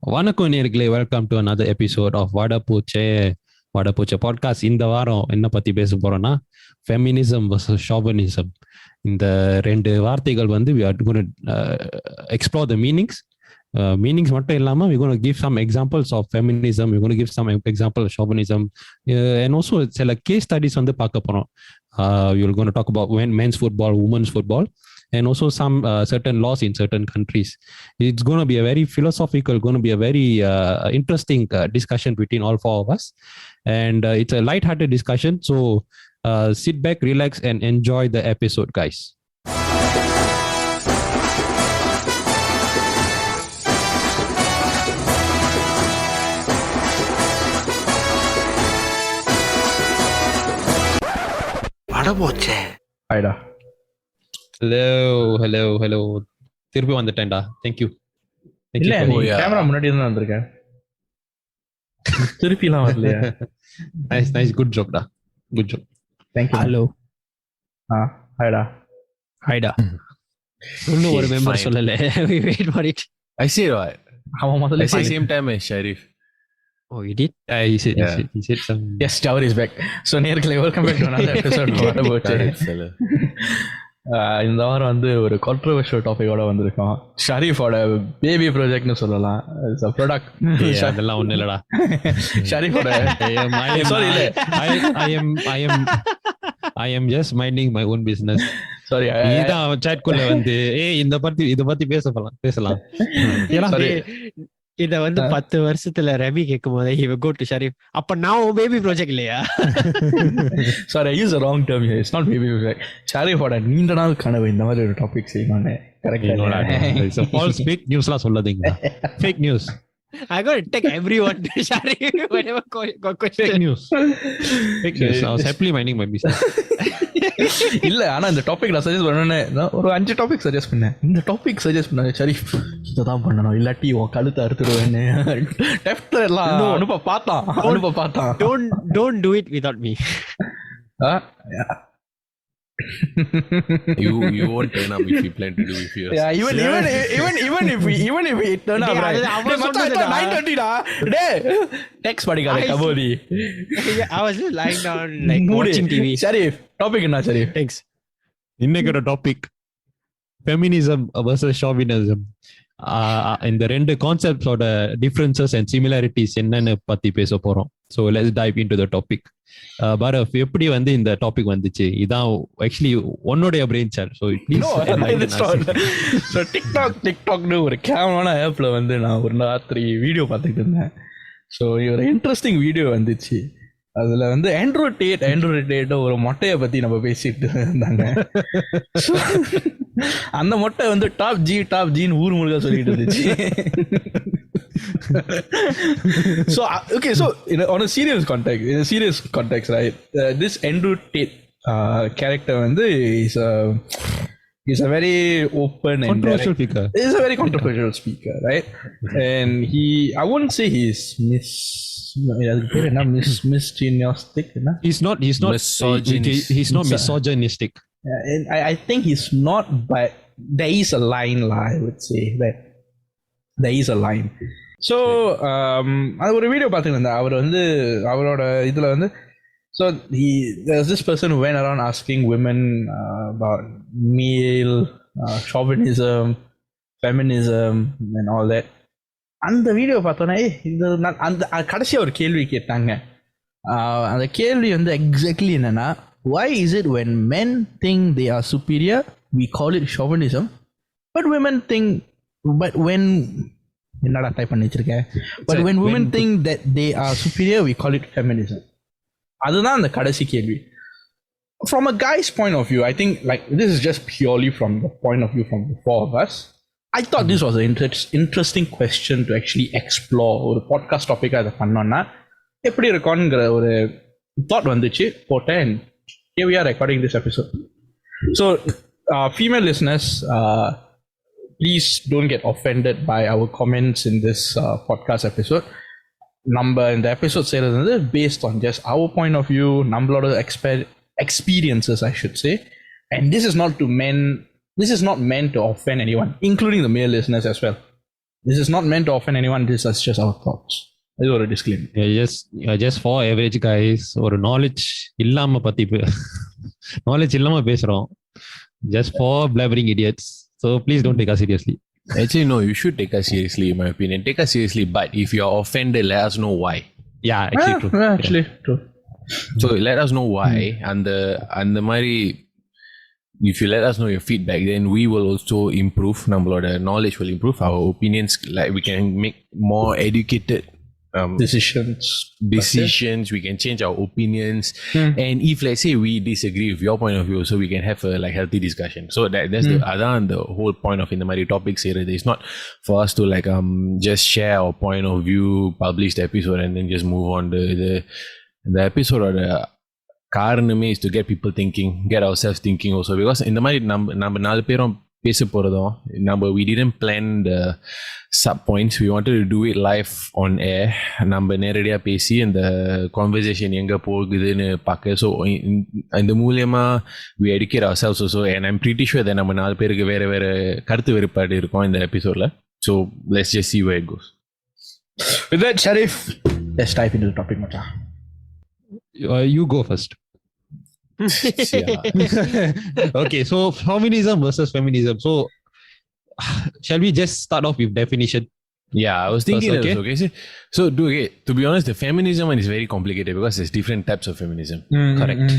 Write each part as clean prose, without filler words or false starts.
வணக்கம் நேர்களே, welcome to another episode of வடப்பூச்சே பாட்காஸ்ட். இந்த வாரம் என்ன பத்தி பேச போறோம்னா, ஃபெமினிசம் வர்சஸ் ஷாவனிசம். இந்த ரெண்டு வார்த்தைகள் வந்து we are going to explore the meanings மட்டும் இல்லாம we're going to give some examples of feminism, we're going to give some example of chauvinism, and also சில case studies வந்து பார்க்க போறோம். We're going to talk about men's football, women's football, and also some certain laws in certain countries. It's going to be a very philosophical, going to be a very interesting discussion between all four of us. And it's a light-hearted discussion. So sit back, relax, and enjoy the episode, guys. Hi. Hello திருப்பி வந்துட்டேன்டா. Thank you. இல்ல நீ camera முன்னாடி தான் வந்திருக்கேன், திருப்பிலாம் வரலையா? Nice good ஜோக்டா, குட் ஜோக். தேங்க்யூ. ஹலோ. ஹைடா. இன்னும் ஒரு மெம்பர் சொல்லல. Wait for it. I see right. அவன் முதல்ல Same time as Sharif. Oh, you did? He said some. Yes, Chauvinism is back. So நேயர்களே, welcome back to another episode of வடப்பூச்சே. இந்த வாரம் வந்து ஒரு கான்ட்ரோவர்ஷியல் டாபிக்கோட வந்திருக்கோம். ஷரீஃபோட பேபி ப்ராஜெக்ட்னு சொல்லலாம். It's a product. அதெல்லாம் ஒண்ணு இல்லடா. ஷரீஃபோட sorry இல்ல, I am just minding my own business. Sorry, இதான் chat குள்ள வந்து இத பத்தி பேசலாம். இத வந்து 10 வருஷத்துல ரவி கேட்கும் போது he will go to Sharif. அப்ப நான் பேபி ப்ராஜெக்ட் இல்லையா? Sorry, I used the wrong term here. It's not baby project. ஷரீஃபோட நீண்ட நாள் கனவு இந்த மாதிரி ஒரு டாபிக் செய்யணும்னு. கரெக்ட்டா? It's a false fake newsலாம் சொல்லாதீங்க. Fake news. I got to take everyone to Sharif whenever got question. Fake news. I was happily minding my business. இல்ல, ஆனா இந்த டாபிக் நான் சஜஸ்ட் பண்ணேன்னு ஒரு 5 டாபிக் சஜஸ்ட் பண்ணேன். இந்த டாபிக் சஜஸ்ட் பண்ண ஷரீஃப் இதான் பண்ணணும், இல்லாட்டி உன் கழுத்தை அறுத்துடுவேன்னு டெஃப்ட்ல எல்லாம் அனுப்ப பார்த்தான். Don't do it without me. You won't turn up if you plan to do it first. Yeah, even if we turn up right. மச்சான் 9:30 டா. டேய் டெக்ஸ்ட் படிக்காத கபோதி. I was just lying down like watching TV. Sharif, topic என்ன Sharif? Thanks. இன்னைக்கு topic feminism versus ஷாவினிசம். இந்த ரெண்டு கான்செப்ட்ஸோட differences and similarities என்னன்னு பத்தி பேச போறோம். So let's dive into the topic. Bharat, எப்படி வந்து இந்த டாபிக் வந்துச்சு? இதான் ஆக்சுவலி உன்னுடைய பிரெயின் சார். ஸோ டிக்டாக்னு ஒரு கேவலான ஆப்ல வந்து நான் ஒரு ராத்திரி வீடியோ பார்த்துட்டு இருந்தேன். ஸோ ஒரு இன்ட்ரெஸ்டிங் வீடியோ வந்துச்சு. அதுல வந்து ஆண்ட்ராய்ட் ஒரு மொட்டையை பத்தி நம்ம பேசிட்டு இருந்தாங்க. அந்த மொட்டை வந்து டாப் ஜின்னு ஊர் முழுக்க சொல்லிட்டு இருந்துச்சு. So okay, so on a serious context, right? This Andrew Tate character வந்து is a very open and controversial speaker. He's a very controversial speaker, right? And I wouldn't say he's misogynistic. He's not misogynistic. And I think he's not, but there is a line, I would say that there is a line. So அது ஒரு video பார்த்துருந்தேன். அவர் வந்து அவரோட இதுல வந்து, so there's this person who went around asking women about male chauvinism, feminism and all that. அந்த video பார்த்தோன்னே அந்த கடைசியாக ஒரு கேள்வி கேட்டாங்க. அந்த கேள்வி வந்து எக்ஸாக்ட்லி என்னன்னா, why is it when men think they are superior we call it chauvinism, but when என்னடா டைப் பண்ணி வச்சிருக்கேன், but when women think that they are superior we call it feminism. அதுதான் அந்த கடைசி கேள்வி. From a guy's point of view, I think like this is just purely from the point of view from the four of us. I thought this was an interesting question to actually explore. ஒரு podcast டாபிக்காக அதை பண்ணோன்னா எப்படி இருக்கும்ங்கிற ஒரு thought வந்துச்சு, போட்டேன். Here we are recording this episode. So female listeners, please don't get offended by our comments in this podcast episode. நம்ம இந்த episode செய்கிறது வந்து based on just our point of view, நம்மளோட experiences I should say, and this is not meant to offend anyone, including the male listeners as well. This is not meant to offend anyone. This is just our thoughts. இது ஒரு disclaimer. just for average guys, ஒரு knowledge இல்லாம பத்தி knowledge இல்லாம பேசுறோம். Just for blabbering idiots. So please don't take us seriously. Actually, no, you should take us seriously, in my opinion. Take us seriously, but if you are offended, let us know why. Yeah, actually true. Actually true. So let us know why. And the Mari, if you let us know your feedback, then we will also improve. Our knowledge will improve. Our opinions, like we can make more educated Decisions. We can change our opinions. And if let's say we disagree with your point of view, so we can have a like healthy discussion. So that's the whole point of in the Mari topics here. It's not for us to like just share our point of view, publish the episode, and then just move on. The episode or the காரணமே is to get people thinking, get ourselves thinking also, because இந்த மாதிரி நம்ம நாலு பேரும் பேச போறதும் we didn't plan the sub points. We wanted to do it live on air. நம்ம நேரடியா பேசி அந்த conversation எங்க போகுதுன்னு பார்க்க. So இந்த மூலமா we educate ourselves also, and I'm pretty sure that நம்ம நாலு பேருக்கு வேற கருத்து வேறுபாடு இருக்கும் இந்த எபிசோட்ல. So let's just see where it goes. With that, Sharif, let's dive into the topic, Macha. You go first. Okay, so chauvinism versus feminism. So shall we just start off with definition? Yeah, I was thinking First, okay. So to be honest, the feminism one is very complicated because there's different types of feminism. Correct.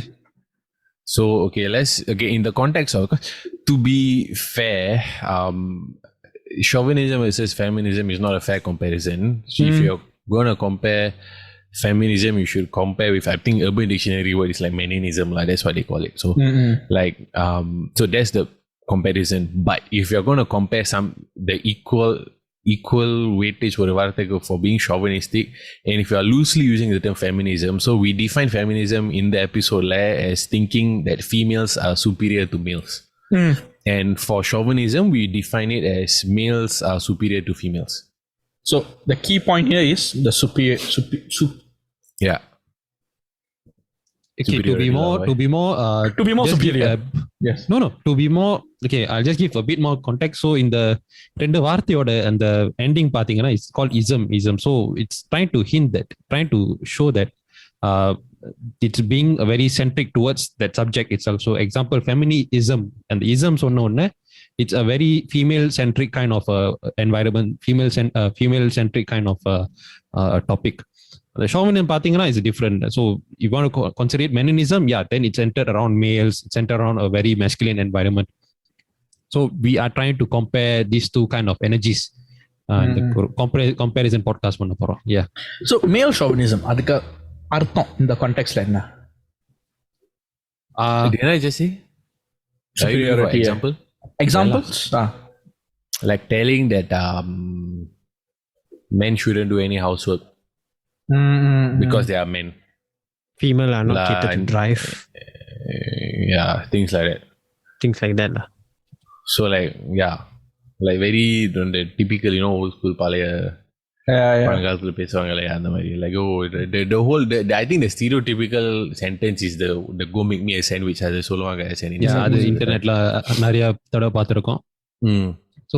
So in the context of, to be fair, chauvinism versus feminism is not a fair comparison. So if you're gonna compare feminism, you should compare with, I think Urban Dictionary word is like feminism, that's what they call it. So like so that's the comparison. But if you're going to compare the equal weightage for being chauvinistic, and if you are loosely using the term feminism, so we define feminism in the episode as thinking that females are superior to males. And for chauvinism, we define it as males are superior to females. So the key point here is the superior. Yeah. Okay, to be more superior. Yes. No. To be more. Okay, I'll just give a bit more context. So in the ரெண்டு வார்த்தையோட அந்த ending பாத்தீங்கன்னா it's called ism. So it's trying to show that it's being a very centric towards that subject itself. So example, feminism, and the ism சொன்ன உடனே it's a very female centric kind of environment, female centric kind of topic. The chauvinism pathina is different. So you want to consider it feminism, then it's centered around males, it's centered around a very masculine environment. So we are trying to compare these two kind of energies. The comparison podcast பண்ண போறோம். So male chauvinism அதுக்கு அர்த்தம் இந்த கான்டெக்ஸ்ட்ல என்ன? Did I just say superiority? Examples? Like telling that men shouldn't do any housework because they are men. Female are not catered to drive. Things like that. Things like that. So like very typical, old school பழைய பழங்காலத்துல பேசுவாங்களே அந்த மாதிரி, like the whole I think the stereotypical sentence is the go make me a sandwich அது சொல்லுவாங்க. அது இன்டர்நெட்ல நிறைய தடவை பார்த்திருக்கோம். So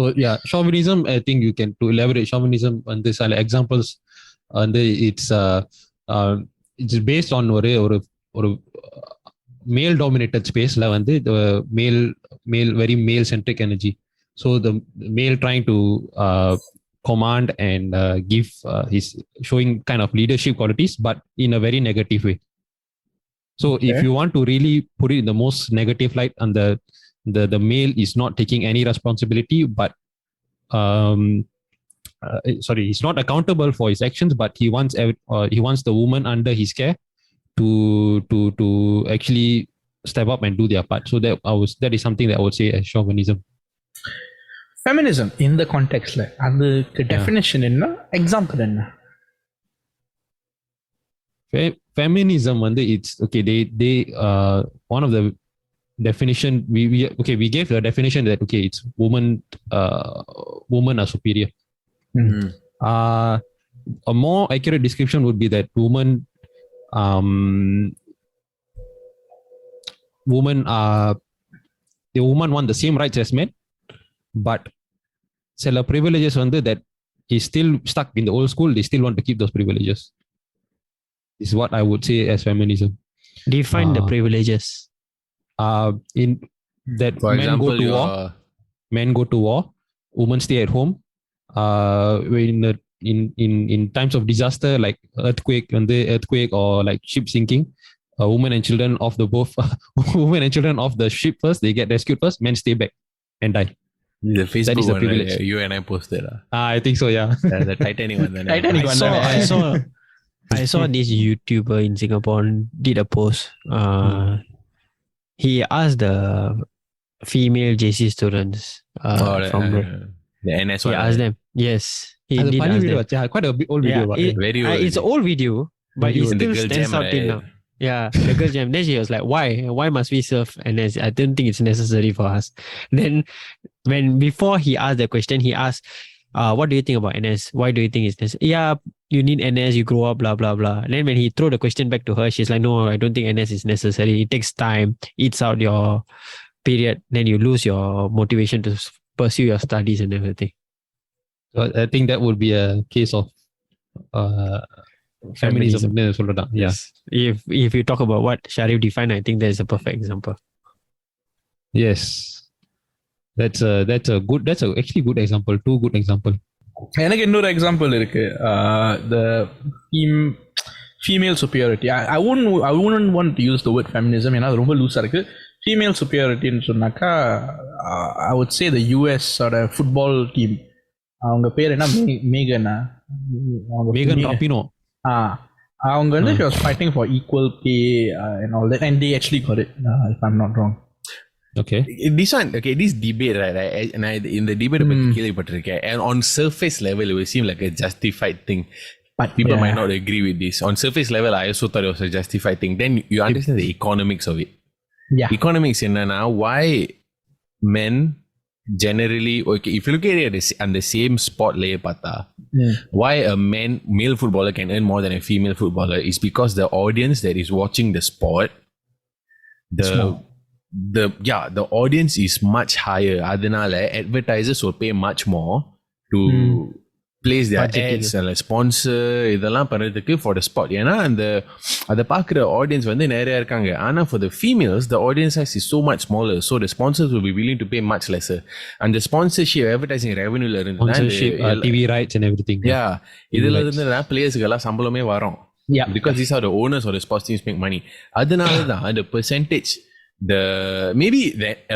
chauvinism, I think you can, to elaborate chauvinism and this examples, and it's based on ஒரு male dominated space la வந்து the male very male centric energy. So the male trying to command and give his showing kind of leadership qualities, but in a very negative way. So if you want to really put it in the most negative light, and the male is not taking any responsibility, but he's not accountable for his actions, but he wants the woman under his care to actually step up and do their part. So that is something that I would say as chauvinism. Feminism in the context la அதுக்கு definition என்ன, example என்ன? Feminism வந்து it's okay, they one of the definition we gave the definition that it's women are superior. A more accurate description would be that women want the same rights as men, but சில privileges வந்து that he's still stuck in the old school. They still want to keep those privileges. This is what I would say as feminism. Define the privileges. In that For example, men go to war, women stay at home. In times of disaster like earthquake or like ship sinking, women and children of the women and children of the ship first, they get rescued first. Men stay back and die. The Facebook that is the one, privilege. You and I posted. I think so. Yeah. The Titanic one. Titanic one. I saw this YouTuber in Singapore did a post. He asked the female JC students from the NS one. He asked them. Yes, he did ask video. them. Yeah, quite a bit old video. Very old. It's an old video, but it still stands out till now. Yeah, the girl jam. Then she was like, "Why? Why must we serve NS? I don't think it's necessary for us." Then, before he asked the question, he asked, "What do you think about NS? Why do you think it's necessary?" Yeah, you need NS. You grow up, blah blah blah. And then when he threw the question back to her, she's like, "No, I don't think NS is necessary. It takes time, eats out your period. Then you lose your motivation to pursue your studies and everything." So I think that would be a case of feminism. Yes. If you talk about what Sharif defined, I think that is a perfect example. Yes, that's actually good example. Two good example. எனக்கு இன்னொரு example இருக்கு. The female superiority. I wouldn't want to use the word feminism. ஏன்னா அது ரொம்ப லூஸா இருக்கு. Female superiorityன்னு சொன்னாக்கா, I would say the US ஓட football team, அவங்க பேர் என்ன, மேகன் ராபினோ. அவங்க வந்து she was fighting for equal pay and all that, and they actually got it, if I'm not wrong. Okay. This debate, right? And in the debate and on surface level, it will seem like a justified thing. But people might not agree with this. On surface level, I also thought it was a justified thing. Then you understand the economics of it. Yeah. Economics in why men generally, okay, if you look at it on the same sport layer pata, why a male footballer can earn more than a female footballer is because the audience that is watching the sport, the audience is much higher. Adanala advertisers will pay much more to place their ads and sponsor இதெல்லாம் பண்றதுக்கு for the sport. ஏன்னா அதை பார்க்குற audience வந்து நிறைய இருக்காங்க. ஆனா for the females, the audience size is so much smaller, so the sponsors will be willing to pay much lesser. And the sponsorship, advertising revenue TV rights and everything. Yeah, இதுல இருந்து பிளேயர்ஸ்க்கு எல்லாம் சம்பளமே வரும். Yeah, because these are the owners of the sports teams make money. அதனால தான் the percentage, maybe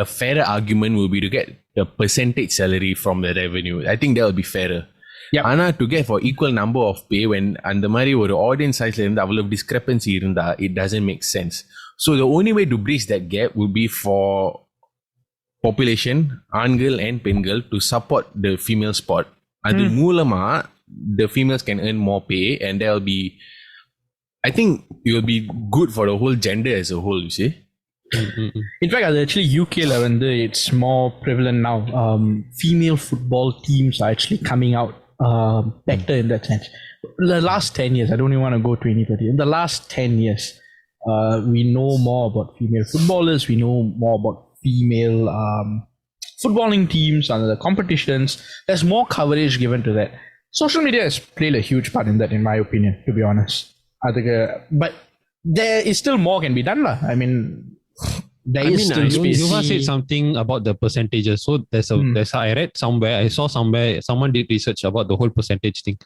a fairer argument will be to get the percentage salary from the revenue. I think that will be fairer. ஆனா to get for equal number of pay, when அந்த மாதிரி ஒரு audience size இருந்து அவ்வளவு discrepancy இருந்தா, it doesn't make sense. So the only way to bridge that gap would be for population, ஆண்கள் and பெண்கள், to support the female sport. அது மூலமா the females can earn more pay, and there will be, I think it will be good for the whole gender as a whole, you see. In fact, actually UK வந்து it's more prevalent now. Female football teams are actually coming out better in that sense. The last 10 years, I don't even want to go 2030. In the last 10 years, we know more about female footballers. We know more about female footballing teams and the competitions. There's more coverage given to that. Social media has played a huge part in that, in my opinion, to be honest. But there is still more can be done, lah. I mean, there is still space. You said something about the percentages. So there's I read somewhere, I saw somewhere, someone did research about the whole percentage thing.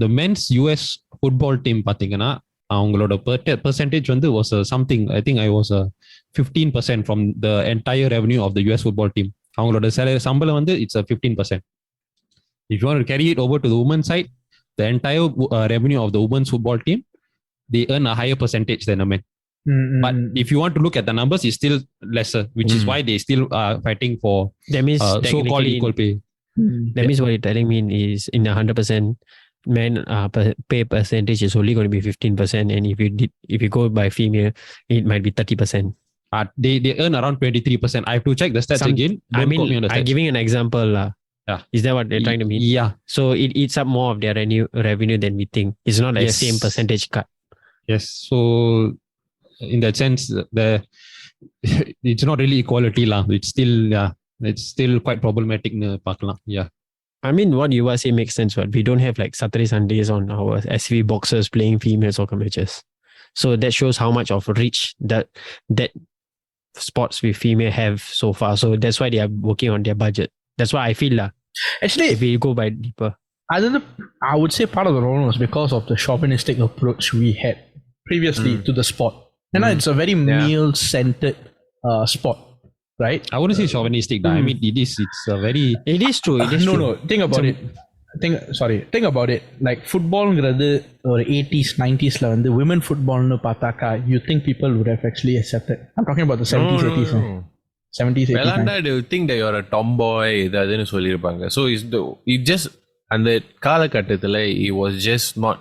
The men's US football team பாத்தீங்கன்னா அவங்களோட percentage வந்து was something, I think I was 15% from the entire revenue of the US football team. அவங்களோட சம்பளம் வந்து it's a 15%. If you want to carry it over to the women's side, the entire revenue of the women's football team, they earn a higher percentage than the men. But if you want to look at the numbers, it's still lesser, which is why they still are fighting for so-called equal pay. That means what you're telling me is in 100% men pay percentage is only going to be 15%, and if you go by female, it might be 30%. They earn around 23%. I have to check the stats again. I'm giving an example. Yeah. Is that what they're trying to mean? Yeah. So it eats up more of their revenue than we think. It's not like same percentage cut. Yes. So in that sense, it's not really equality lah. It's still quite problematic. Yeah. I mean, what you say makes sense, but we don't have like Saturday, Sundays on our SV boxers playing female soccer matches. So that shows how much of reach that sports with female have so far. So that's why they are working on their budget. That's why I feel Actually, if we go by deeper. I would say part of the problem was because of the chauvinistic approach we had previously to the sport. And it's a very male-centered sport, right? I wouldn't say chauvinistic. I mean, it's a very... It is true. It is true. No. Think about it. Think about it. Like footballங்கிறது ஒரு 80s 90sல வந்து women footballனு பார்த்தாக்கா you think people would have actually accepted. I'm talking about the 70s 80s. 70s 80s. Velanda, do you think that you're a tomboy இதுன்னு சொல்லிருப்பாங்க. So it just அந்த காலகட்டத்துல it was just not,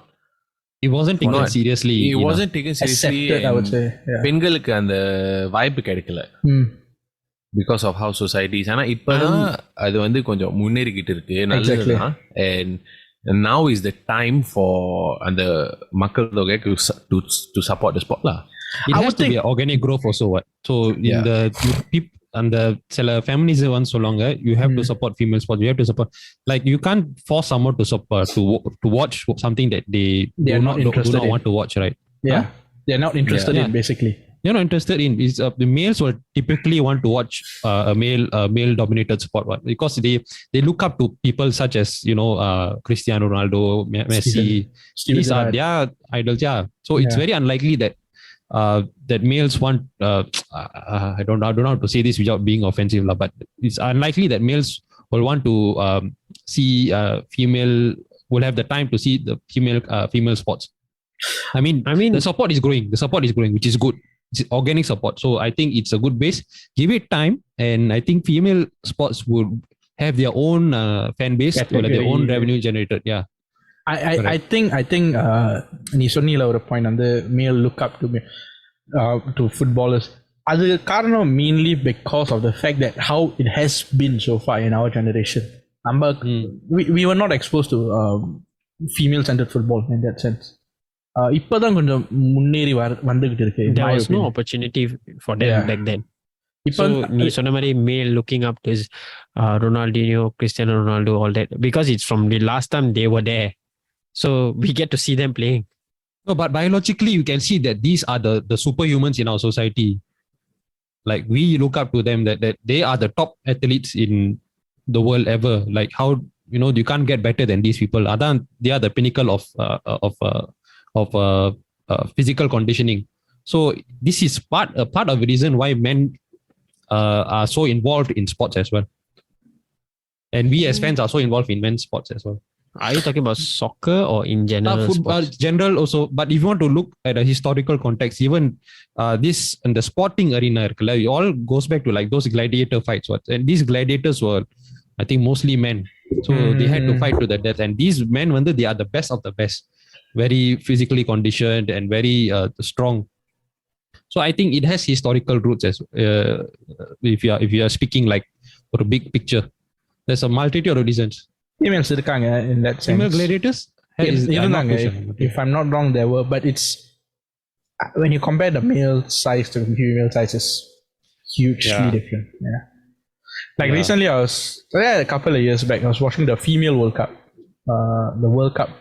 it wasn't taken seriously. It wasn't taken seriously. Accepted, I would say. Yeah. பெண்களுக்கு அந்த வாய்ப்பு கிடைக்கல. Because of how society is. ஆனா இப்பதான் அது வந்து கொஞ்சம் முன்னேறிக்கிட்டு இருக்கு, நல்லதுதான். And now is the time for அந்த மக்கள் தொகை to support the sport lah. It has to be organic growth also, what? So in the people and the சில feminism வந்து சொல்லுவாங்க, you have to support female sport, you have to support, like you can't force someone to support to watch something that they do not want to watch, right? Yeah. They're not interested in, basically. You're not interested in is the males will typically want to watch a male dominated sport, what? Because they look up to people such as Cristiano Ronaldo, Messi. These are their idols. Yeah, so it's very unlikely that that males want I don't know how to say this without being offensive, but it's unlikely that males will want to see female, will have the time to see the female sports. I mean the support is growing, which is good. It's organic support, so I think it's a good base. Give it time, and I think female sports would have their own fan base, or their own revenue generated. Yeah, I think நீ சொன்னீல ஒரு point வந்து male look up to footballers. அது காரணம் mainly because of the fact that how it has been so far in our generation. We were not exposed to female centered football in that sense. இப்பதான் கொஞ்சம் முன்னேறி வந்துகிட்டு இருக்கு. There was no opportunity for them back then. So நீ சொன்ன மாதிரி male looking up to Ronaldinho, Cristiano Ronaldo, all that, because it's from the last time they were there, so we get to see them playing. No, but biologically you can see that these are the superhumans in our society. Like we look up to them, that they are the top athletes in the world ever. Like how you can't get better than these people. They are the pinnacle of physical conditioning. So this is part of the reason why men are so involved in sports as well, and we as fans are so involved in men's sports as well. Are you talking about soccer or in general? Football, general also. But if you want to look at a historical context, even this in the sporting arena, it all goes back to like those gladiator fights. And these gladiators were, I think, mostly men. So they had to fight to the death. And these men, when they are the best of the best, very physically conditioned and very strong. So I think it has historical roots as if you are speaking like for a big picture. There's a multitude of reasons. Females இருக்காங்க in that sense. Female gladiators? If I'm not wrong, there were, but it's when you compare the male size to the female size, it's hugely different. Yeah. Like recently, a couple of years back, I was watching the female World Cup. The World Cup,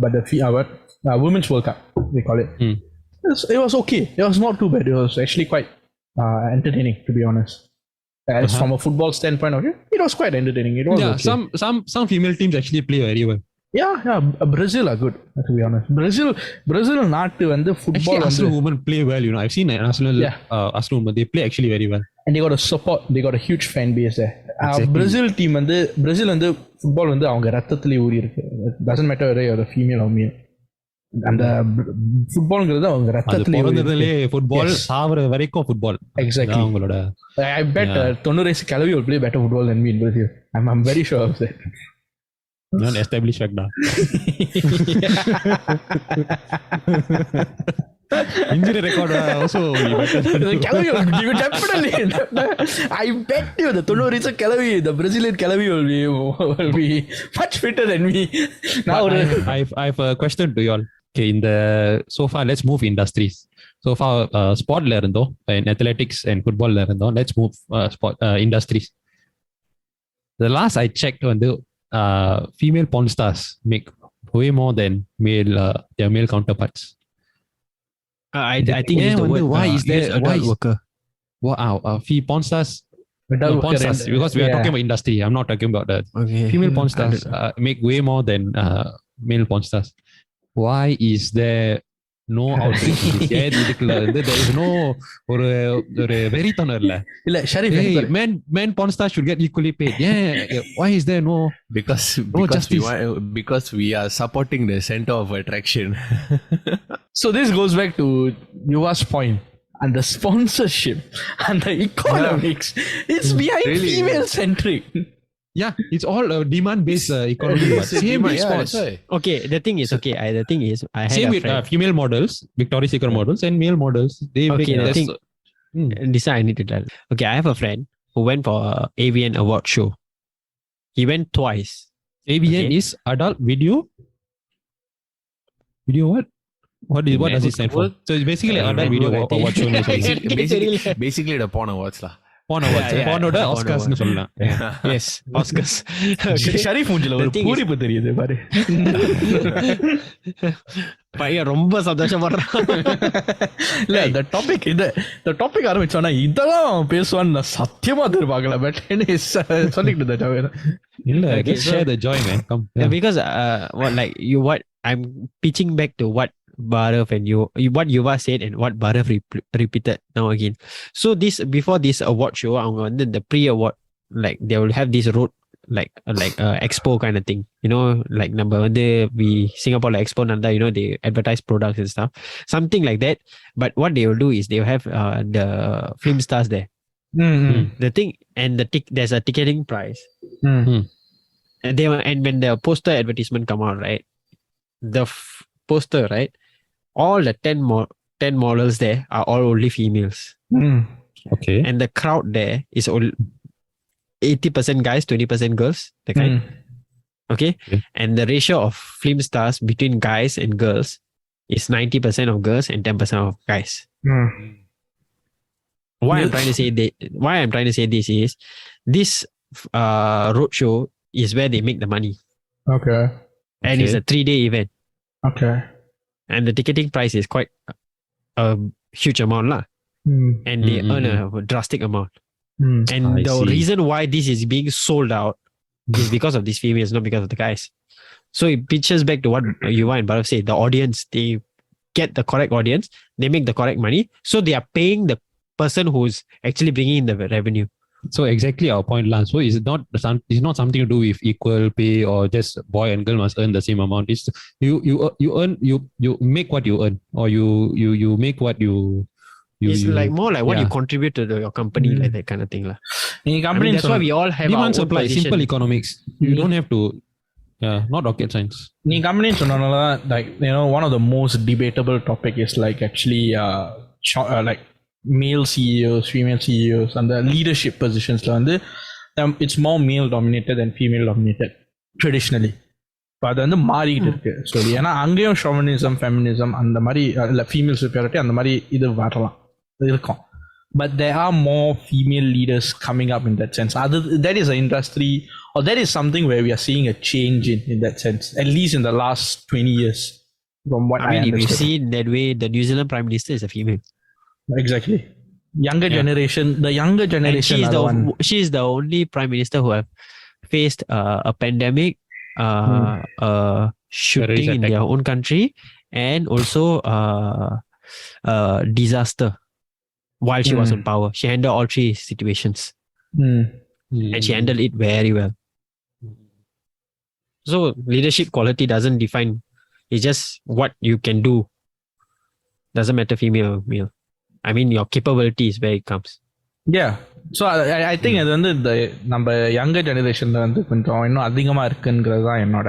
but the Women's World Cup, they call it. It was okay. It was not too bad. It was actually quite entertaining, to be honest. As from a football standpoint of view, it was quite entertaining. It was okay. Some female teams actually play very well. Yeah. Brazil are good, to be honest. Brazil not வந்து football. Actually, Arsenal women play well. I've seen Arsenal women. They play actually very well. And they got a support. They got a huge fan base there. Brazil team Brazil football அவங்க ரத்தத்திலே ஊறி இருக்கு. Doesn't matter whether you're a female or male. அந்த ஃபுட்பால்ங்கிறது அவங்க ரத்தத்திலே ஊறினதுலே football சாவற வரைக்கும் football. Exactly. அவங்களோட I bet 90 வயசு கிழவி will play better football than me in Brazil. I'm very sure of that. Non established fact da. Injury record also better. You definitely. I bet you the 90 வயசு கிழவி, the Brazilian கிழவி will be much fitter than me. Now I have a question to you all. Okay, so far let's move industries. So far sport la irundom and athletics and football la irundom. Let's move sport industries. The last I checked female porn stars make way more than their male counterparts. I think it's the word. Why is there? adult Why is worker? porn stars? No, porn stars, because we are talking about industry. I'm not talking about the Okay. female porn stars make way more than male porn stars. Why is there no outreach? There is no ஒரு வெறித்தனம் இல்ல. இல்ல Sharif Hey, men porn stars should get equally paid. Yeah. Why is there no Because justice? because we are supporting the center of attraction. So this goes back to Yuva's point. And the sponsorship and the economics, it's behind Really? female centric. Yeah, it's all a demand-based economy. It's a Same demand, with yeah, sports. that's why. Okay, the thing is I had Same a with friend. female models, Victoria's Secret models, and male models. They Okay, make the less. thing- This I need to tell. Okay, I have a friend who went for a AVN award show. He went twice. AVN Okay. is adult video. Video what? What does it stand for? So it's basically adult video I think. award show. Basically the porn awards lah. Porn awards. Yeah, Porn porn Oscars award. சொல்லலாம். Yes, Oscars. Okay. Sharif மூஞ்சில ஒரு The thing is- பூரிப்பு தெரியுது பாரு. பையன் ரொம்ப சந்தோஷப்படுறான். இல்ல இந்த topic ஆரம்பிச்சோன்னா இதெல்லாம் பேசுவான்னு நான் சத்தியமா எதிர்பார்க்கல. பட் சொல்லிக்கிட்டு இருந்தேன் ஜாவேர். இல்ல, Okay, just so- share the joy, man. Come. Yeah, because what I'm pitching back to what Bharav and what Yuva said and what Bharav repeated now again. So before this award show, அவங்க வந்து the pre-award, like they will have this road like expo kind of thing, you know, like நம்ம வந்து Singapore like expo nanda, you know, they advertise products and stuff, something like that. But what they will do is they will have the film stars there. The thing, and there's a ticketing price. And when the poster advertisement come out, right, the poster, right, all the 10 models there are all only females, Okay. and the crowd there is all 80% guys, 20% girls, the kind. Okay? And the ratio of film stars between guys and girls is 90% of girls and 10% of guys. Why I'm trying to say this is this roadshow is where they make the money, Okay. and it's a 3-day event, Okay. and the ticketing price is quite a huge amount lah, and they earn a drastic amount. And I the see. reason why this is being sold out is because of these females, not because of the guys. So it pitches back to what Yuva and Bharav say. The audience, they get the correct audience, they make the correct money, so they are paying the person who's actually bringing in the revenue. So exactly our point, Lance. So it's not something to do with equal pay or just boy and girl must earn the same amount. It's you earn you make what you earn, or you make what you It's like more like what you yeah. contribute to your company, like that kind of thing lah. நீங்க I mean, company that's why we all have our demand own supply, position. simple economics. You don't have to not rocket science. நீ company சொன்னனால like you know one of the most debatable topic is like actually like male CEOs, female CEOs and the leadership positions வந்து it's more male dominated than female dominated traditionally. இப்போ அது வந்து மாறிக்கிட்டு இருக்கு சொல்லி, ஏன்னா அங்கேயும் ஷோவனிசம், ஃபெமினிசம் அந்த மாதிரி இல்லை ஃபீமேல் சுப்பீரியாரிட்டி அந்த மாதிரி இது வரலாம் இருக்கும். But there are more female leaders coming up in that sense. That is an industry, or that is something where we are seeing a change in that sense, at least in the last 20 years. From what I mean, if you understood. see it that way, the New Zealand Prime Minister is a female. Exactly. Younger generation, the younger And generation are the one. she is the only Prime Minister who have faced a pandemic, shooting in attack. their own country, and also disaster while she was in power. She handled all three situations, and she handled it very well. So leadership quality doesn't define. It's just what you can do. Doesn't matter female or male. I mean, your capability is where it comes. Yeah. So I think அது வந்து இந்த நம்ம younger ஜெனரேஷன்ல வந்து கொஞ்சம் இன்னும் அதிகமா இருக்குங்கிறது தான் என்னோட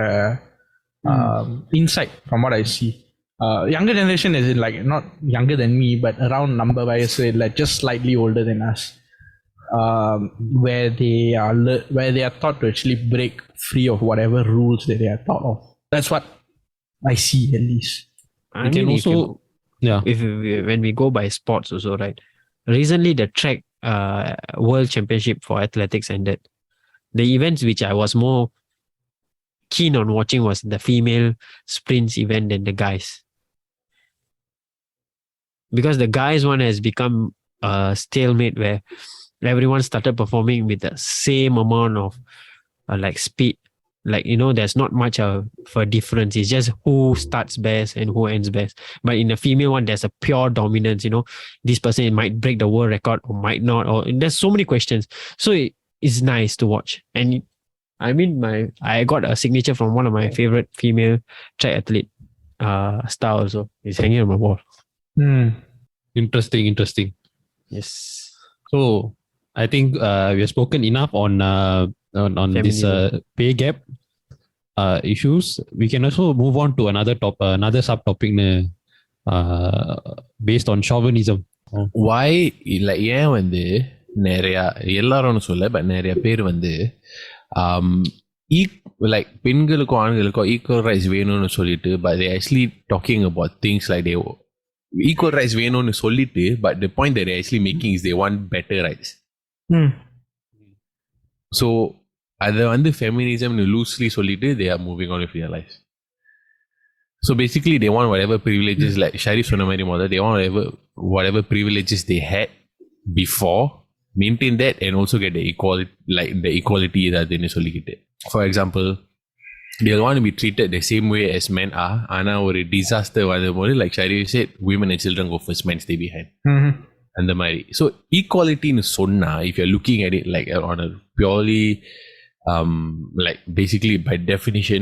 insight from what I see. Younger generation is like not younger than me, but around number வயசு, like just slightly older than us, where they are taught to actually break free of whatever rules that they are taught of. That's what I see, at least. I mean, also when we go by sports also, right? Recently, the track world championship for athletics ended. The events which I was more keen on watching was the female sprints event than the guys. Because the guys one has become a stalemate where everyone started performing with the same amount of like speed. Like, there's not much of a difference. It's just who starts best and who ends best. But in the female one, there's a pure dominance. This person might break the world record or might not. Or there's so many questions. So it's nice to watch. And I mean, I got a signature from one of my favorite female track athlete, star also. It's hanging on my wall. Interesting. Yes. So I think we have spoken enough on this pay gap issues. We can also move on to another subtopic based on chauvinism. Why like ஏன் வந்து நிறைய எல்லாரும் சொல்ல but நிறைய பேர் வந்து like பெண்களுக்கும் ஆண்களுக்கும் ஈக்குவல் ரைட்ஸ் வேணும்னு சொல்லிட்டு but they actually talking about things like they equal rights வேணும்னு சொல்லிட்டு but the point that they're actually making is they want better rights. So அதை வந்து feminism loosely சொல்லிட்டு they are moving on with their lives. So basically they want whatever privileges like Sharif சொன்ன மாதிரி முதல்ல they want whatever privileges they had before, maintain that and also get the equality அதுன்னு சொல்லிக்கிட்டு. For example, they want to be treated the same way as men are. ஆனா ஒரு disaster வரும்போது like Sharif said, women and children go first, men stay behind. அந்த மாதிரி. So equalityன்னு சொன்னா if you're looking at it like on a purely like basically by definition,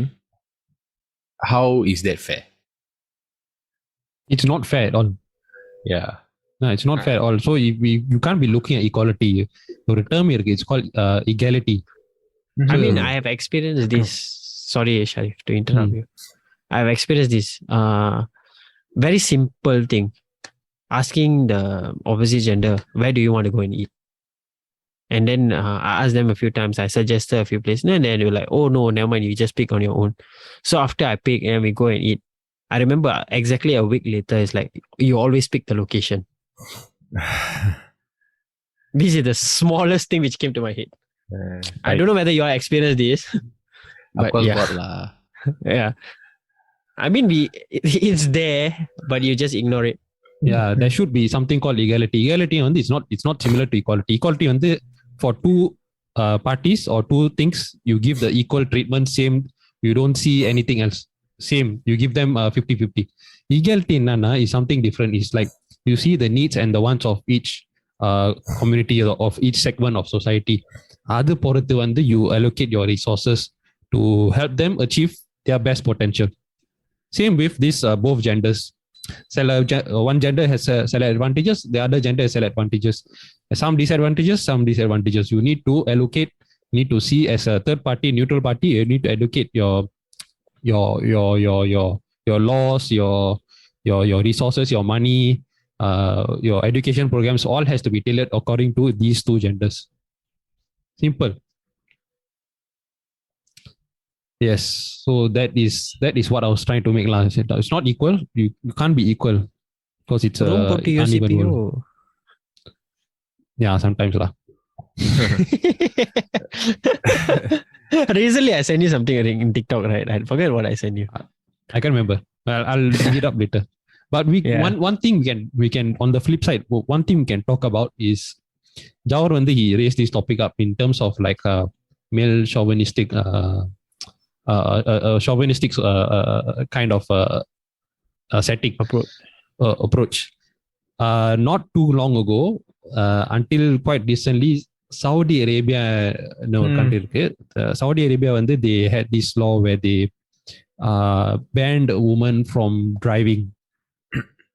how is that fair? It's not fair at all. Yeah. No, it's not fair at all. So you can't be looking at equality. ஒரு term இருக்கு, it's called equality. I mean, I have experienced this. Sorry, Sharif, to interrupt you. I have experienced this very simple thing. Asking the opposite gender, where do you want to go and eat? And then I asked them a few times. I suggested a few places. And then they were like, oh, no, never mind. You just pick on your own. So after I pick and we go and eat, I remember exactly a week later, it's like, you always pick the location. This is the smallest thing which came to my head. I don't know whether you all experienced this. But yeah. I mean, it's there, but you just ignore it. Yeah, there should be something called equality. Equality on this, it's not similar to equality. Equality on the for two parties or two things, you give the equal treatment, same. You don't see anything else. Same. You give them 50-50. Equality is something different. It's like you see the needs and the wants of each community or of each segment of society. அது பொறுத்து வந்து you allocate your resources to help them achieve their best potential. Same with this both genders. One gender has select advantages, the other gender has select advantages. Some disadvantages. You need to allocate, need to see as a third party, neutral party, you need to allocate your laws, your resources, your money, your education programs, all has to be tailored according to these two genders. Simple. Yes, so that is what I was trying to make lah. It's not equal. You can't be equal because it's a uneven world. Yeah, sometimes lah. Recently, I sent you something in TikTok, right? I forget what I sent you. I can't remember. I'll dig it up later. But one thing we can on the flip side, one thing we can talk about is Jawar he raised this topic up in terms of like male chauvinistic kind of setting approach. Not too long ago, until quite recently, Saudi Arabia, country Saudi Arabia they had this law where they banned women from driving.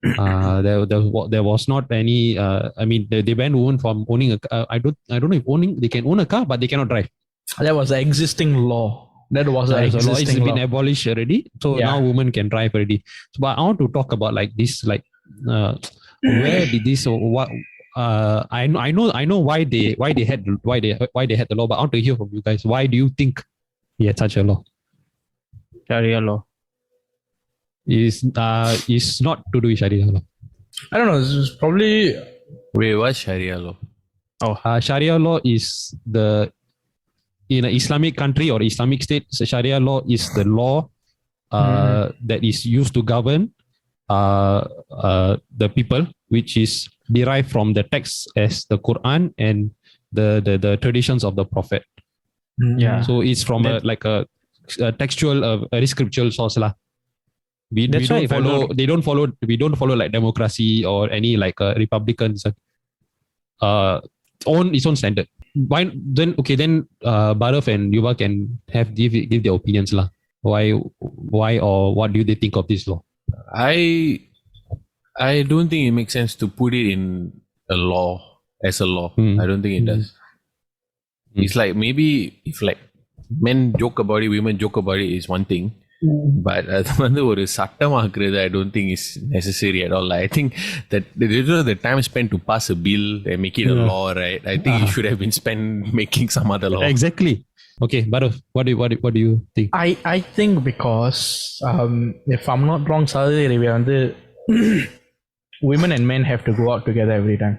There was not any. I mean, they banned women from owning a car. I don't know if they can own a car, but they cannot drive. That was an existing law. It's been abolished already. So now women can drive already. So, but I want to talk about like this, like where did this? What? I know why they had the law. But I want to hear from you guys. Why do you think he had such a law? Sharia law. Is not to do with Sharia law. I don't know. This is probably. Wait, what's Sharia law? Sharia law is the in an Islamic country or Islamic state, Sharia law is the law that is used to govern the people, which is derived from the text as the Quran and the traditions of the Prophet. Yeah. So it's from a textual, a scriptural source lah. We don't follow. They don't follow. We don't follow like democracy or any like Republicans. On its own standard. Why then? Okay, then Barav and Yuva can give their opinions lah. Why or what do they think of this law? I don't think it makes sense to put it in a law as a law. I don't think it does. It's like maybe if like men joke about it, women joke about it is one thing. But அது வந்து ஒரு சட்டமாக்குறது I don't think is necessary at all. I think that the time spent to pass a bill and make it a law, right? I think it should have been spent making some other law. Exactly. Okay, Barav, what do you think? I think because if I'm not wrong, Saudi Arabia வந்து women and men have to go out together every time.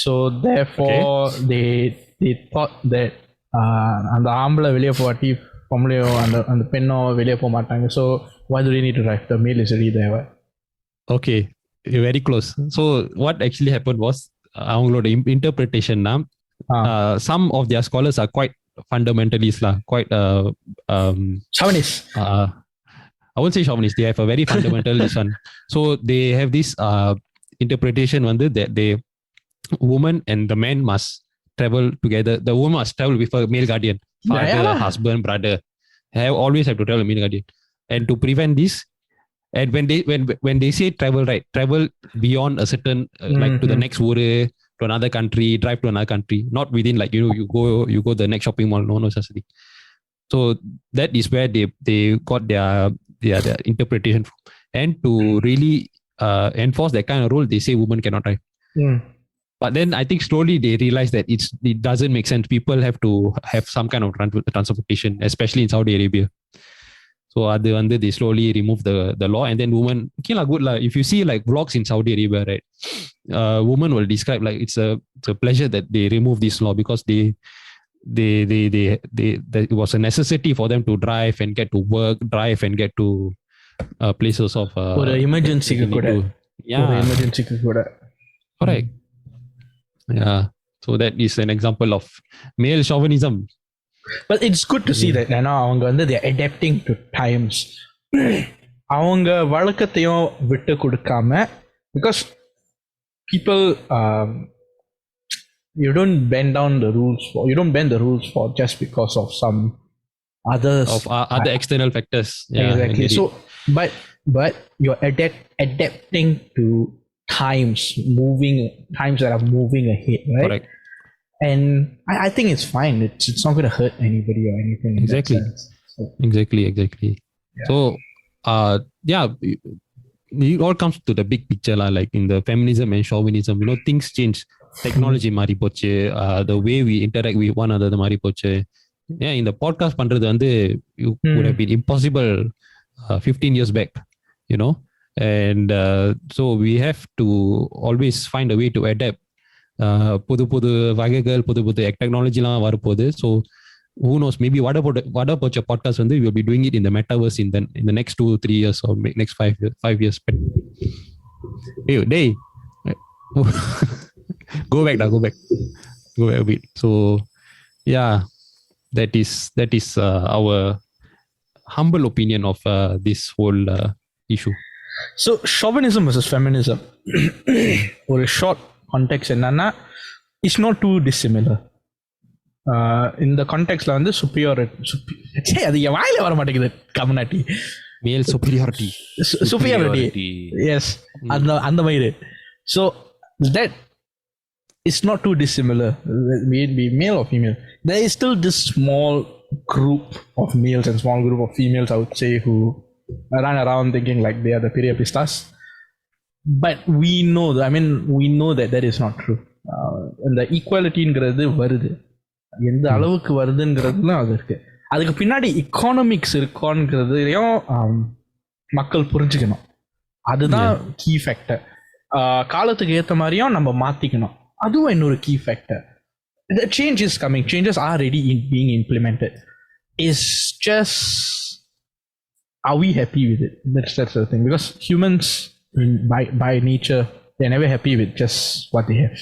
So therefore they thought that அந்த ஆம்பளை வெளியே போவாட்டி பொம்பளையோ அந்த பெண்ணோ வெளியே போக மாட்டாங்க. So why do they need to drive? The male is already there. Okay, very close. So what actually happened was அவங்களோட interpretation some of their scholars are quite fundamentalists lah, quite chauvinist. I won't say chauvinist. They have a very fundamental one. So they have this interpretation that the woman and the man must travel together. The woman must travel with a male guardian, father, husband, brother. Always have to travel with a male guardian. And to prevent this, and when they say travel, right, travel beyond a certain like to the next uru, to another country, drive to another country, not within like you go the next shopping mall, no necessity. So that is where they got their interpretation from. And to really enforce that kind of rule, they say women cannot drive. But then I think slowly they realize that it doesn't make sense. People have to have some kind of transportation, especially in Saudi Arabia. So they slowly remove the law, and then women, okay lah, good lah. If you see like vlogs in Saudi Arabia, right, women will describe like it's a pleasure that they remove this law because it was a necessity for them to drive and get to work, drive and get to places of for emergency kuda. Yeah, for emergency kuda. Correct. Yeah, so that is an example of male chauvinism. But it's good to see that now அவங்க வந்து they are adapting to times. அவங்க வழக்கத்தையும் விட்டு கொடுக்காம, because people you don't bend the rules for just because of some others of other external factors. Yeah, exactly. So but you're adapting to times that are moving ahead, right? Correct. And I think it's fine. It's not going to hurt anybody or anything. Exactly. So, exactly. Yeah. So it all comes to the big picture lah. Like in the feminism and chauvinism, things change. Technology mari poche, the way we interact with one another mari poche. Yeah, in the podcast பண்றது வந்து would have been impossible 15 years back, and so we have to always find a way to adapt. புது வகைகள் புது டெக்னாலஜிலாம் வரப்போகுது. So who knows, maybe what about your podcast வந்து we will be doing it in the metaverse in the next 2-3 years or next 5 years. Hey, go back a bit. So yeah, that is our humble opinion of this whole issue. So chauvinism versus feminism, or a short context என்னன்னா, it's not too dissimilar. இந்த கான்டெக்ட்ல வந்து superiority அது வாயில வர மாட்டேங்குது. Community male superiority, yes, அந்த மாதிரி. So that is not too dissimilar, be it male or female. There is still this small group of males and small group of females, I would say, who run around thinking like they are the Piriapistas. But we know that is not true. And the equalityங்கிறது வருது, எந்த அளவுக்கு வருதுங்கிறதுலாம் அது இருக்கு. அதுக்கு பின்னாடி economics இருக்கான்ங்கிறதையும் மக்கள் புரிஞ்சுக்கணும். அதுதான் கீ ஃபேக்டர். காலத்துக்கு ஏற்ற மாதிரியும் நம்ம மாத்திக்கணும், அதுவும் இன்னொரு key factor. the change is coming. Changes are already being implemented. It's just, are we happy with it? That's the thing. Because humans, by nature, they're never happy with just what they have.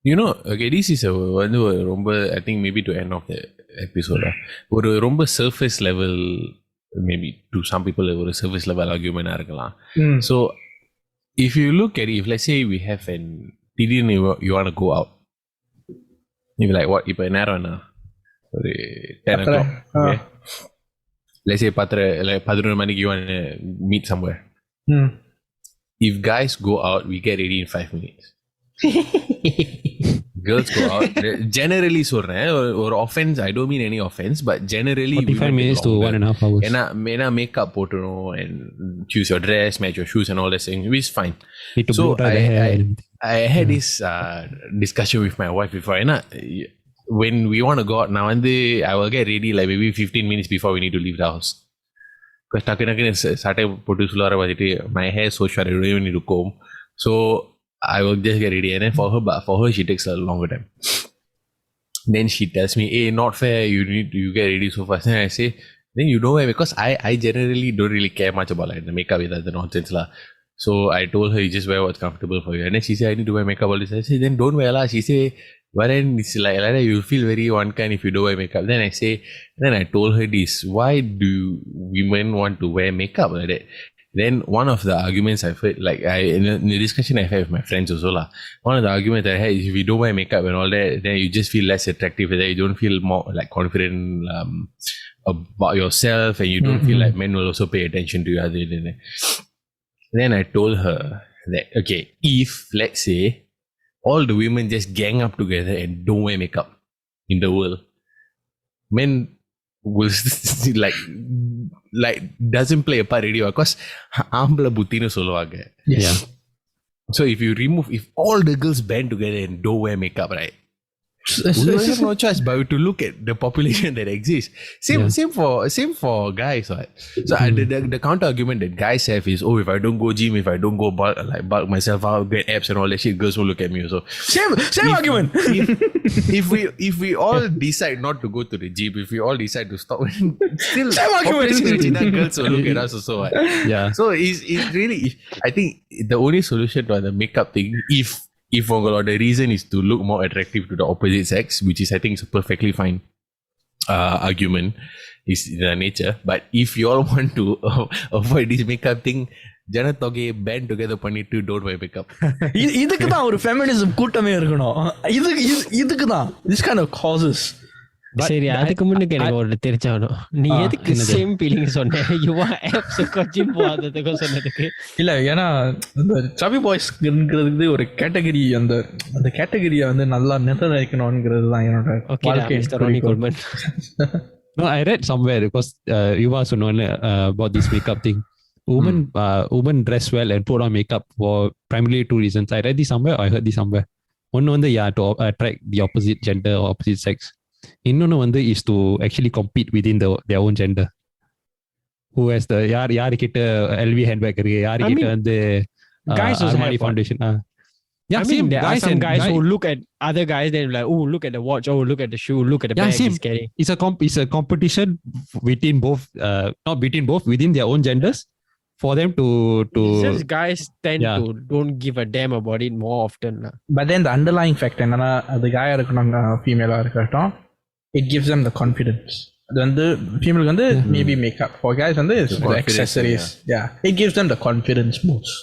You know, okay, this is வந்து ஒரு ரொம்ப, I think maybe to end of the episode, ஒரு ரொம்ப surface level, maybe to some people ஒரு surface level argument இருக்கலாம். So if you look at it, if let's say we have an திடீர்னு you want to go out, you like what, இப்போ நேரம் என்ன, ஒரு 10 o'clock, okay? Let's say 11 மணிக்கு you want to meet somewhere. If guys go out, we get ready in 5 minutes. Girls go out. Generally சொல்றேன், ஒரு offense, I don't mean any offense, but generally 45 minutes to 1.5 hours. ஏன்னா makeup போட்டுணும் and choose your dress, match your shoes and all that thing, which is fine. So I had this discussion with my wife before. When we want to go out, now I will get ready like maybe 15 minutes before we need to leave the house. Because டக்குனு சட்டை போட்டு சுலார பார்த்துட்டு my hair so short, I don't even need to comb. So I will just get ready, and then for her she takes a longer time. Then she tells me, "Hey, not fair. You get ready so fast." And I say, "Then you know why?" Because I generally don't really care much about like the makeup with the nonsense lah. So I told her, "You just wear what's comfortable for you." And then she said, "I need to wear makeup all this." I said, "Then don't wear lah." She say, "But then it's like that you feel very one kind if you don't wear makeup." Then I told her this: "Why do women want to wear makeup like that?" Then one of the arguments I've heard, like in the discussion I had with my friends also lah, one of the arguments I had is if you don't wear makeup and all that, then you just feel less attractive, and then you don't feel more like confident about yourself, and you don't feel like men will also pay attention to you other than that. Then I told her that, okay, if let's say all the women just gang up together and don't wear makeup in the world, men will like doesn't play a part already because ஆம்பளை புத்தின்னு சொல்லுவாங்க. Yeah. So if all the girls band together and don't wear makeup, right? We have no choice but to look at the population that exists. Same for guys, right? So the counter argument that guys have is, oh, if I don't go gym, if I don't go bulk myself out, get abs and all that shit, girls will look at me also. Same argument. If we all decide not to go to the gym, if we all decide to stop, still same argument. Girls will look at us also, right? Yeah. So it's really, I think the only solution to the makeup thing, if the reason is to look more attractive to the opposite sex, which is I think is a perfectly fine argument, is the nature. But if you all want to avoid this makeup thing, ஜனத்தொகை band together பண்ணிட்டு don't wear makeup. இதுக்கு தான் ஒரு feminism கூட்டமே இருக்கணும். இதுக்கு தான் this kind of causes. சரி, அதுக்கு முன்னுக்கு எனக்கு ஒரு தெரிஞ்சாகணும். நீ எதுக்கு சேம் ஃபீலிங் சொன்ன? யுவா ஆப்ஸ் கோச்சிங் போகாததுக்கு சொன்னதுக்கு இல்ல, ஏன்னா இந்த சபி பாய்ஸ்ங்கிறது ஒரு கேட்டகரி, அந்த கேட்டகரியை வந்து நல்லா நிர்ணயிக்கணும்ங்கிறது தான் என்னோட வாழ்க்கை. No, I read somewhere because Yuva சொன்னோன்னு about this makeup thing. Women dress well and put on makeup for primarily 2 reasons. I read this somewhere or I heard this somewhere. One வந்து to attract the opposite gender or opposite sex. இன்னொன்னு வந்து is to actually compete within their own gender. Who has the யார் கிட்ட LV handbag இருக்கு, யார் கிட்ட வந்து guys also have foundation. Yeah, I mean, there are some guys who look at other guys, then like, oh, look at the watch, oh, look at the shoe, look at the bag he's carrying. It's a competition within both, not between both, within their own genders, for them to just guys tend to don't give a damn about it more often. But then the underlying fact என்னன்னா, அது guy இருக்கட்டும் ஃபீமேலா இருக்கட்டும், it gives them the confidence. அது வந்து ஃபீமேலுக்கு வந்து maybe makeup, for guys வந்து the accessories. Yeah, it gives them the confidence boost.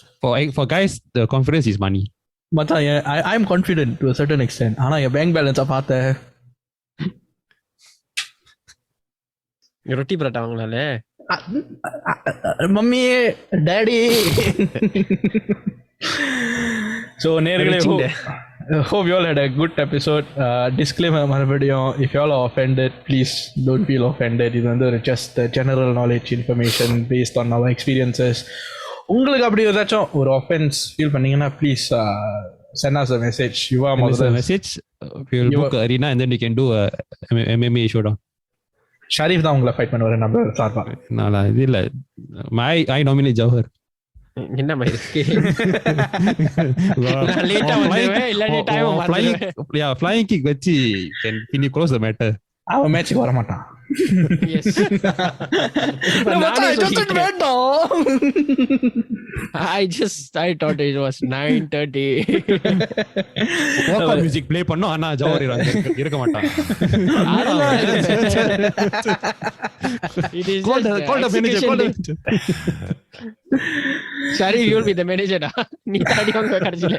For guys, the confidence is money. But I'm confident to a certain extent. ஆனா என் bank பேலன்ஸை பார்த்த ரொட்டி parotta வாங்கலாம்ல, mummy daddy. So நேர்களே, hope you all had a good episode. Disclaimer மறுபடியும், if you all are offended, please don't feel offended. இது வந்து just general knowledge information based on our experiences. உங்களுக்கு அப்படி ஏதாச்சும் ஒரு offense feel பண்ணீங்கன்னா please send us a message. You are a message. We'll book arena and then we can do a MMA showdown. Sharif தான் உங்களை fight பண்ணுவாரு நம்ம சார்பா. நாளா இது இல்ல, I nominate Jawhar. என்ன மாதிரி இருக்கு? நான் late ஆ வந்துருவேன், இல்லாட்டி time அ மாத்திடுவேன். flying kick வச்சு can you close the matter? அவன் மேட்சுக்கு வர மாட்டான். Yes. இப்ப நானே சொல்லிட்டேன். I thought it was 9:30. vocal music play பண்ணோம், ஆனா ஜவஹர் இருக்க மாட்டான். It is Call just the manager, call the manager. Sorry, you will be the manager. நீ தாடி வாங்க கடைசில.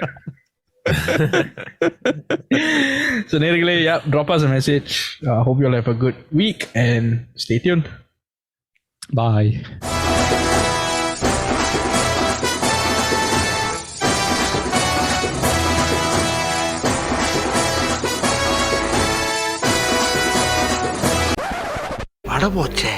So நேயர்களே, yeah, drop us a message. Hope you all have a good week and stay tuned. Bye. வட போச்சே.